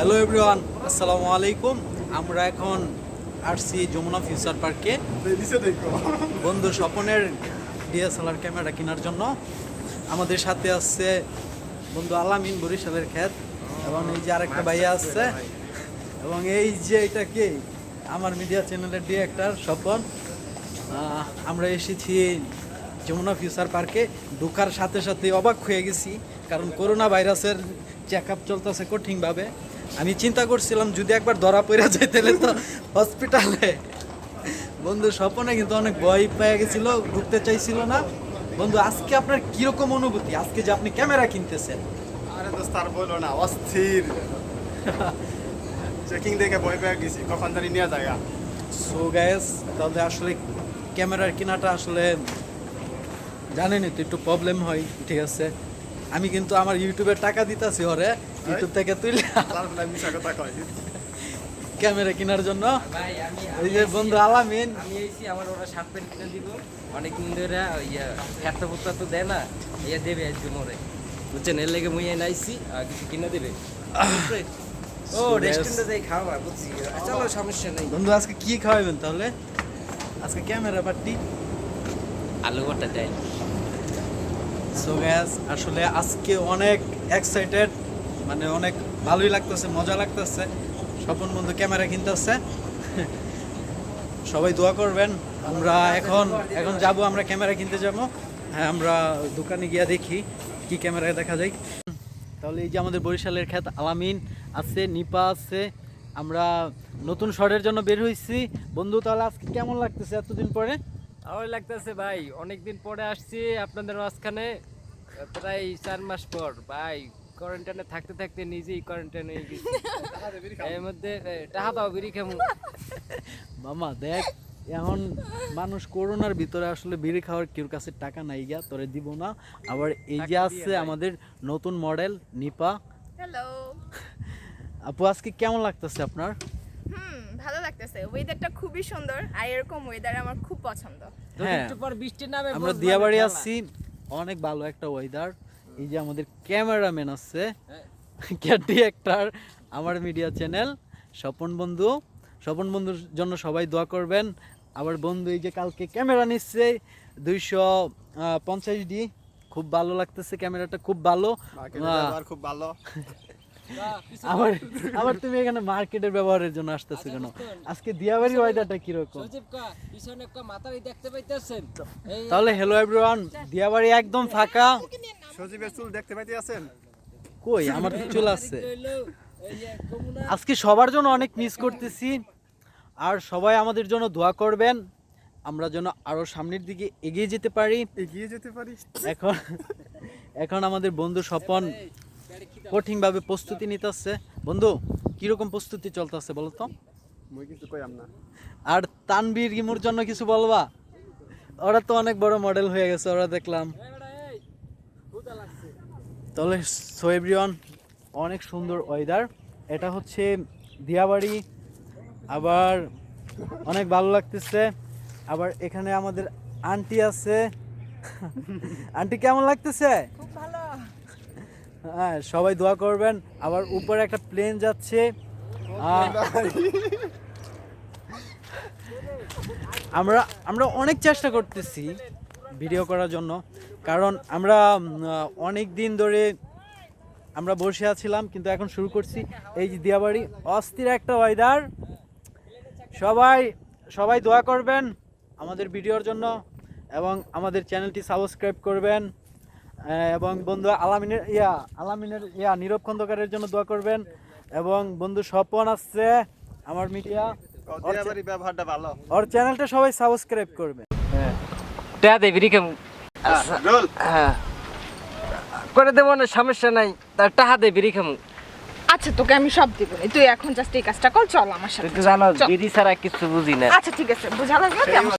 Hello everyone, আসসালামু আলাইকুম। আমরা এখন আসছি যমুনা ফিউচার পার্কে বন্ধু স্বপনের ডিএসএলআর ক্যামেরা কেনার জন্য। আমাদের সাথে আছে বন্ধু আলামিন বরিশালের খ্যাত, এবং এই যে আরেকটা ভাইয়া আছে, এবং এই যে এটা কি আমার মিডিয়া চ্যানেলের ডিরেক্টর স্বপন। আমরা এসেছি যমুনা ফিউচার পার্কে। ঢোকার সাথে সাথে অবাক হয়ে গেছি, কারণ করোনা ভাইরাসের চেক আপ চলতেছে কঠিনভাবে। আমি চিন্তা করছিলাম যদি একবার ধরা পড়ে যায় তাহলে তো হসপিটালে। বন্ধু স্বপনে কিন্তু অনেক ভয় পেয়ে গেছিল, ঢুকতে চাইছিল না। বন্ধু আজকে আপনার কিরকম অনুভূতি, আজকে যে আপনি ক্যামেরা কিনতেছেন? আরে দোস্ত আর বলো না, অস্থির। চেকিং দেখে ভয় পেয়ে গেছি, কখন জানি নিয়ে জায়গা। সো গাইস, তাহলে আসলে ক্যামেরার কেনাটা আসলে জানেনই তো একটু প্রবলেম হয়, ঠিক আছে। আমি কিন্তু আমার ইউটিউবের টাকা দিতেছি ওরে, ইউটিউব থেকে তুলে ক্যামেরা কেনার জন্য। এই যে বন্ধু আলামিন, আমি এসেছি আমার ওরা শার্ট প্যান্ট কিনে দিব অনেকদিন ধরে। ফ্যাটটা ফুটটা তো দেয় না, দেবে একজন ওরে, বুঝছেন? এর লেগে মুই নাইছি কিছু কিনে দেবে। ও রেস্টুরেন্টে যাই খাওয়া, বুঝছি। চলো, সমস্যা নেই। বন্ধু আজকে কি খাওয়াবেন তাহলে? আজকে ক্যামেরা পার্টি, আলু ভর্তা দেয়। সো গ্যাস, আসলে আজকে অনেক এক্সাইটেড, মানে অনেক ভালোই লাগতেছে, মজা লাগতেছে। স্বপন বন্ধু ক্যামেরা কিনতেছে, সবাই দোয়া করবেন। আমরা এখন যাব, আমরা ক্যামেরা কিনতে যাব। হ্যাঁ, আমরা দোকানে গিয়ে দেখি কি ক্যামেরা দেখা যায়। তাহলে এই যে আমাদের বরিশালের খ্যাত আলামিন আছে, নিপা আছে, আমরা নতুন শটের জন্য বের হয়েছি। বন্ধু তাহলে আজকে কেমন লাগতেছে এতদিন পরে? ভালোই লাগতেছে ভাই, অনেকদিন পরে আসছি আপনাদের মাঝখানে, প্রায় 4 মাস পর। ভাই কোয়ারেন্টাইনে থাকতে থাকতে নিজেই কোয়ারেন্টাইন হয়ে গেছি। এর মধ্যে টাকা দাও, বিড়ি খামু। মামা দেখ, এখন মানুষ করোনার ভিতরে আসলে বিড়ি খাওয়ার কেউ কাছে টাকা নাই গিয়া, তোরে দিব না। আবার এই যে আছে আমাদের নতুন মডেল নিপা। হ্যালো। আপু আজকে কেমন লাগতেছে আপনার? ভালো লাগতেছে, ওয়েদারটা খুবই সুন্দর, আর এরকম ওয়েদার আমার খুব পছন্দ। হ্যাঁ, একটু পর বৃষ্টি নামে, আমরা দিয়াবাড়ি আসছি, অনেক ভালো একটা ওয়েদার। এই যে আমাদের ক্যামেরাম্যান আছে, ডিরেক্টর আমার মিডিয়া চ্যানেল স্বপন বন্ধু। স্বপন বন্ধুর জন্য সবাই দোয়া করবেন। আবার বন্ধু এই যে কালকে ক্যামেরা নিচ্ছে 250D, খুব ভালো লাগতেছে, ক্যামেরাটা খুব ভালো। খুব ভালো। আবার আবার তুমি এখানে মার্কেটের ব্যবহারের জন্য আসতেছো কেন? আজকে দিয়াবাড়ির ওয়েদারটা কিরকম? পিছনে একটা মাথায় দেখতে পাইতেছেন? তাহলে হ্যালো এভরিওয়ান, দিয়াবাড়ি একদম ফাঁকা। সজীবের চুল দেখতে পাইতে আছেন? কই, আমার তো চুল আছে। আজকে সবার জন্য অনেক মিস করতেছি, আর সবাই আমাদের জন্য দোয়া করবেন, আমরা যেন আরো সামনের দিকে এগিয়ে যেতে পারি। এখন আমাদের বন্ধু স্বপন কঠিনভাবে প্রস্তুতি নিতেছে। বন্ধু কিরকম প্রস্তুতি চলতেছে বলো তো? মই কিছু কইলাম না। আর তানবীর ইমুর জন্য কিছু বলবা? ওরা তো অনেক বড় মডেল হয়ে গেছে, ওরা দেখলাম। তাহলে সো এভরিওয়ান, অনেক সুন্দর ওয়েদার, এটা হচ্ছে দিয়াবাড়ি, আবার অনেক ভালো লাগতেছে। আবার এখানে আমাদের আন্টি আছে। আন্টি কেমন লাগতেছে? খুব ভালো। হ্যাঁ, সবাই দোয়া করবেন। আবার উপরে একটা প্লেন যাচ্ছে। আমরা অনেক চেষ্টা করতেছি ভিডিও করার জন্য, কারণ আমরা অনেক দিন ধরে আমরা বসে আছিলাম, কিন্তু এখন শুরু করছি। এই যে দিয়াবাড়ি, অস্থির একটা ওয়েদার। সবাই দোয়া করবেন আমাদের ভিডিওর জন্য, এবং আমাদের চ্যানেলটি সাবস্ক্রাইব করবেন, এবং বন্ধু আলামিনের নীরব খন্দকারের জন্য দোয়া করবেন, এবং বন্ধু স্বপন আসছে আমার মিডিয়া, ব্যবহারটা ভালো। ওর চ্যানেলটা সবাই সাবস্ক্রাইব করবেন। টাকা দে, বিড়ি খামু। হ্যাঁ, করে দেবো না, সমস্যা নাই। তার টাকা দে, বিড়ি খামু। আচ্ছা, তোকে আমি সব দিব, তুই এখন জাস্ট এই কাজটা কর, চল আমার সাথে। তুই তো জানো বিড়ি ছাড়া কিছু বুঝি না। আচ্ছা ঠিক আছে, বুঝা লাগলো।